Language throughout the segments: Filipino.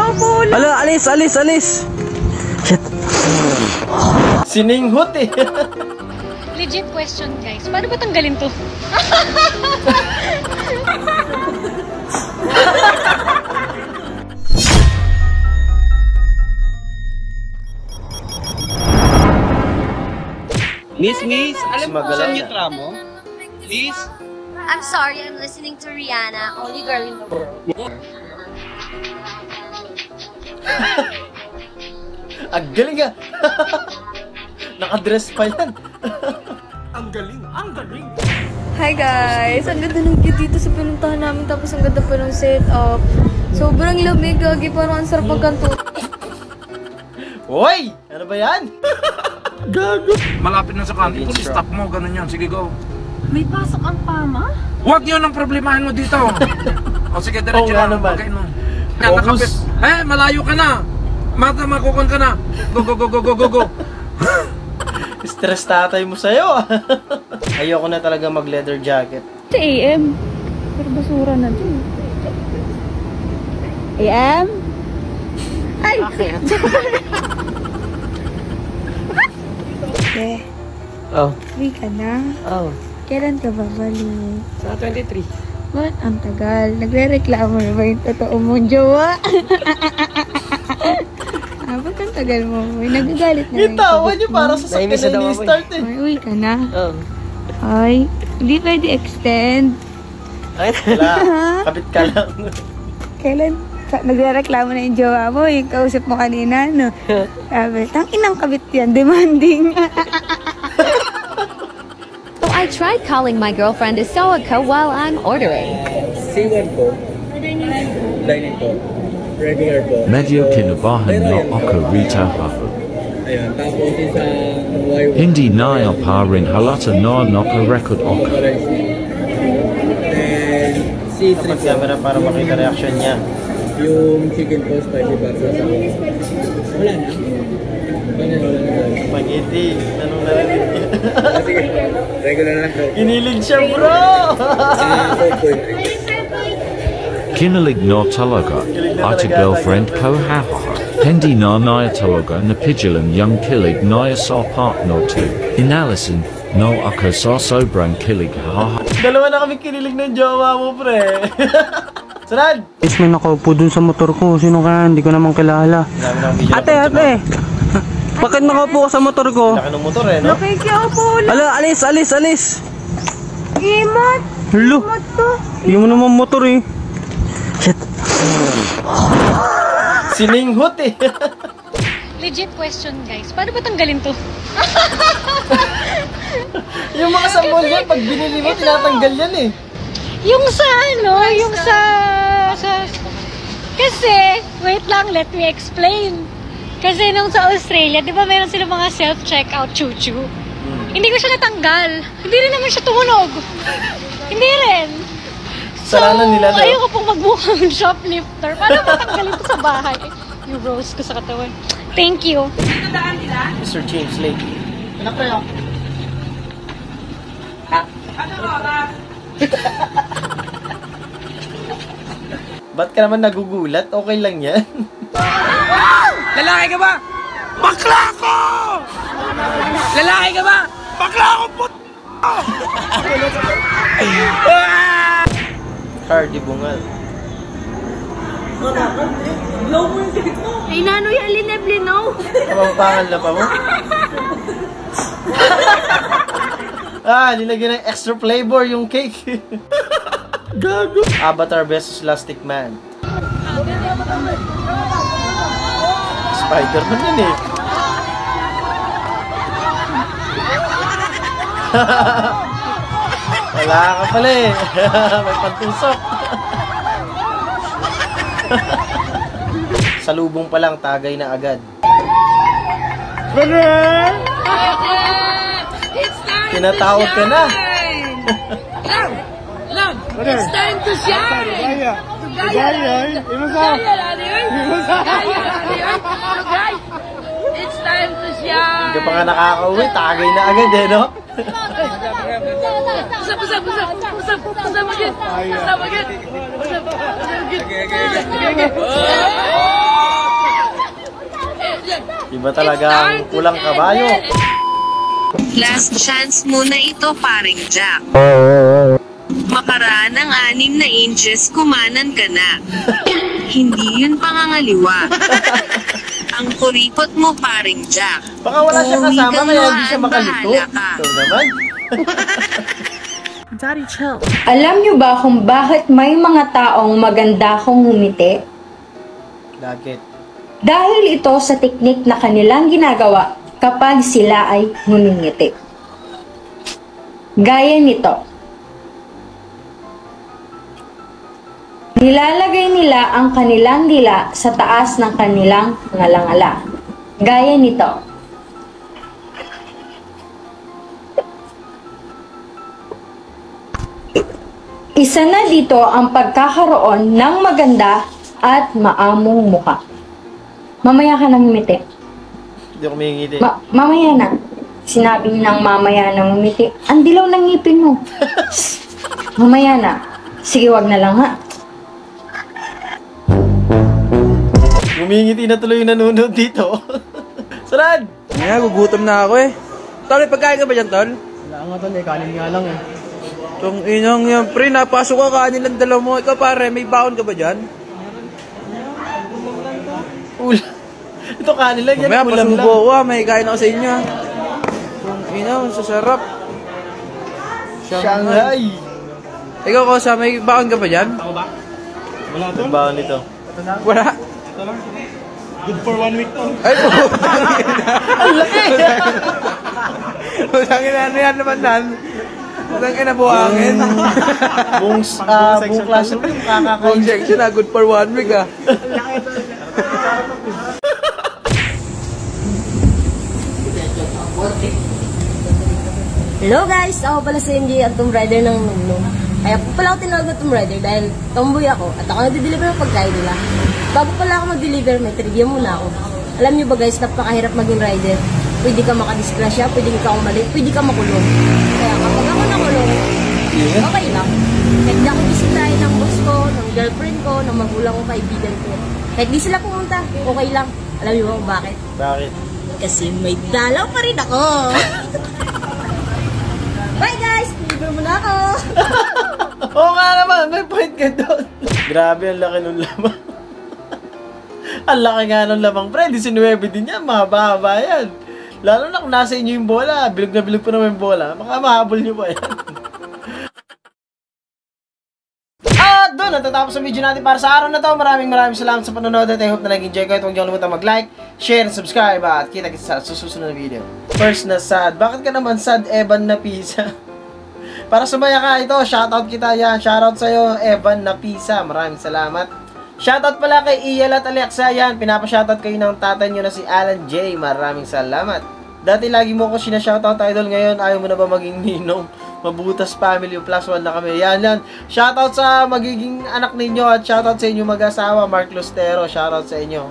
Ala, alis, alis, alis. Shit. Sininghot eh. Legit question, guys. Paano ba tanggalin to? Miss, alam mo saan yung tramo? Please? I'm sorry, I'm listening to Rihanna. Only girl in the world. Ang galing ah. Nakadress pa yan. Ang galing, ang galing. Hi guys! Ang ganda ng view dito sa pinuntahan namin, tapos ang ganda pa ng setup. Sobrang lamig, gagi, parang ang sarap magkanto. Hoy! Ano ba yan? Gago. Malapit na sa kantin. Stop mo, ganun yan. Sige, go. May pasok ang pama? Huwag yun ang problemahin mo dito. O sige, diretso lang. Pagkain mo. Yan, nakapit. Eh, malayo ka na. Mata, makukon ka na. Go, go, go, go, go, go, go. Stress tatay mo sa'yo. Ayoko na talaga mag-leather jacket. Sa AM. Pero basura na to. AM? Ay! Eh, Oh. uwi ka na. Oh. Kailan ka babalik? Sa 23. Ba't ang tagal? Nagre-reklamo na ba yung totoo mong jowa? Ba't ang tagal mo? Nagagalit na Yung tawa niyo para sa sakit na ini-start eh. Ay, uwi ka na. Oh. Ay, hindi pwede extend. Ay, Wala. Kapit ka lang. Kailan? Nagre-reklamo na yung jowa mo, yung kausap mo kanina, no? Sabi, tang-inang kabit yan, demanding. So I tried calling my girlfriend Isoaka while I'm ordering. C1 po. Dining po. Regular po. Medyo kinabahan na ako rita hapo. Ayan. Tapos isang Y1. Hindi na pa rin halata na naka-record ako. And C3 Kapag po. camera para makita reaction niya. Yung chicken po, spicy pasta sa wala na. Wala na. Spaghetti. Anong narinig niya? Sige. Regular lang po. Kinilig siya, bro! Kinalig na talaga. Ata girlfriend ko haha. Hindi na naya talaga na pigilan yung kilig naya sa partner to. Inalisin, no ako sa sobrang kilig haha. Dalawa na kami kinilig ng jowa mo, pre. Sunod! Is may nakaupo dun sa motor ko. Sino ka? Hindi ko naman kilala. Ate! Bakit nakaupo ka sa motor ko? Laki ng motor eh, no? Nakikiupo lang. Ala, alis, alis, alis. Imot! Hello? Imot to. Hindi mo naman motor eh. Shit. Sininghot eh. Legit question, guys. Paano ba tanggalin to? Yung mga sambol yan, pag binili mo, tinatanggal yan eh. Yung sa ano, yung sa... Kasi, wait lang, let me explain. Kasi nung sa Australia, di ba meron sila mga self-checkout chuchu? Hindi ko siya natanggal. Hindi rin naman siya tumunog. Hindi rin. So, Saranan nila, no? ayoko pong magmukhang shoplifter. Paano matanggalin to sa bahay? Yung rose ko sa katawan. Thank you. Mr. James Lake. Anak ko yun. Ba't ka naman nagugulat? Okay lang yan. Lalaki ka ba? Bakla ko! Lalaki ka ba? Bakla ko po! Hardy Bungal. Inano yung lineblinaw. Kapampangan na pa mo? Nilagyan ng extra flavor yung cake. Gago. Avatar vs Plastic Man. Spider-Man yun eh. Wala ka pala eh. May pantusok. Salubong pa lang, tagay na agad. Tinatawag ka na. It's time to shine! It's time to shine! Hindi ka pa nga nakakauwi, tagay na agad eh, no? Usap again! Iba talaga ang pulang kabayo. Last chance muna ito, paring Jack. Makaraan ng 6 na inches, kumanan ka na. Hindi yun pangangaliwa. Ang kuripot mo, paring Jack. Baka wala siyang kasama kaya hindi siya makalito. Bahala ka. Ito naman. Alam niyo ba kung bakit may mga taong maganda kung ngumiti? Bakit? Dahil ito sa teknik na kanilang ginagawa kapag sila ay ngumingiti. Gaya nito. Nilalagay nila ang kanilang dila sa taas ng kanilang ngalangala. Gaya nito. Isa na dito ang pagkakaroon ng maganda at maamong mukha. Mamaya ka nang ngumiti. Hindi ako mingiti. Mamaya na. Sinabi ng mamaya nang ngumiti. Ang dilaw ng ngipin mo. Mamaya na. Sige, wag na lang ha. Ngumingiti na tuloy yung nanonood dito. Sarad! Ngayon, gugutom na ako eh. Tol, may pagkain ka ba dyan, Tol? Wala nga tol, kanin nga lang eh. Itong inang yan, pre, napasok ka kanin lang dala mo. Ikaw pare, may baon ka ba dyan? Ito kanin lang yan, Mamaya, ulam lang. pasubo ko may kain ako sa inyo. Itong inang, sasarap. Shanghai! Ikaw ko sa may baon ka ba dyan? Wala to? Ang baon nito. Wala. Good for 1 week to. Ay, ang laki! Utangin na, ano yan naman nan? Utangin na buhangin. Buong classroom yung kakakain. Buong section na, good for 1 week ah. Hello guys! Ako pala si MJ at Tomb Raider ng Nungnung. Kaya po pala ako tinawag na Tomb Raider dahil tomboy ako at ako nag-deliver ng pagkain nila. Bago pala ako mag-deliver, may trivia muna ako. Alam niyo ba guys, napakahirap maging rider. Pwede ka makadisgrasya, pwede ka umalik, pwede ka makulong. Kaya kapag ako nakulong, okay lang. Kahit di ako bisitahin ng boss ko, ng girlfriend ko, ng magulang ko, kaibigan ko. Kahit di sila pumunta, okay lang. Alam niyo ba kung bakit? Bakit? Kasi may dalaw pa rin ako. Bye guys! Deliver mo na ako! Oo nga naman, may point ka doon. Grabe, ang laki nung lamang. Ang laki nga nung lamang, pre. 19 din yan, mahaba-haba yan. Lalo na kung nasa inyo yung bola, bilog na bilog pa naman yung bola, baka mahabol nyo pa yan. At doon, natatapos ang video natin para sa araw na to. Maraming salamat sa panonood at I hope na nag-enjoy kayo. Huwag niyo kalimutan mag-like, share, and subscribe at kita-kits sa susunod na video. First na sad. Bakit ka naman sad, Evan Napisa? Para sumaya ka ito, shoutout kita yan. Shoutout sa'yo, Evan Napisa. Maraming salamat. Shoutout pala kay Iyal at Alexa yan. Pinapa-shoutout kayo ng tatay nyo na si Alan J. Maraming salamat. Dati lagi mo ko sina-shoutout idol, ngayon ayaw mo na ba maging ninong? Mabutas family, +1 na kami. Yan. Shoutout sa magiging anak ninyo at shoutout sa inyo mag-asawa, Mark Lustero. Shoutout sa inyo.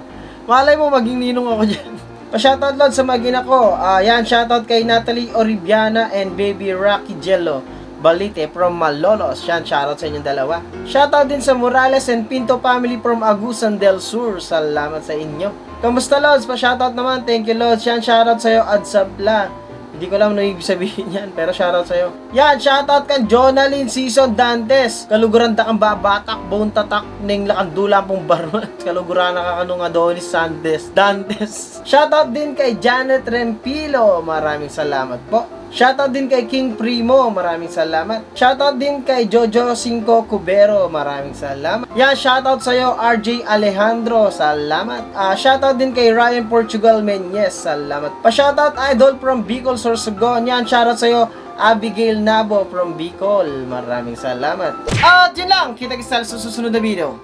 Malay mo maging ninong ako dyan. Pa-shoutout lang sa magina ko. Yan, shoutout kay Natalie Oribiana and baby Rocky Jello Balite from Malolos. Yan, shoutout sa inyong dalawa. Shoutout din sa Morales and Pinto family from Agusan del Sur. Salamat sa inyo. Kamusta Lods? Pa-shoutout naman. Thank you Lods. Yan, shoutout sa'yo Adsabla. Hindi ko alam na ibig sabihin yan, pero shoutout sa'yo. Yan, shoutout kan Jonalyn Season Dantes. Kaluguran da kang babatak, bone tatak, ning lakandula pong barmat. Kaluguran na kakanong Adonis Dantes. Shoutout din kay Janet Rempilo. Maraming salamat po. Shoutout din kay King Primo, maraming salamat. Shoutout din kay Jojo Cinco Cubero, maraming salamat. Yan, shoutout sa'yo RJ Alejandro, salamat. Shoutout din kay Ryan Portugal Menyes, salamat. Pa-shoutout idol from Bicol, Sorsogon. Yan, shoutout sa'yo Abigail Nabo from Bicol, maraming salamat. At yun lang, kita-kits sa susunod na video.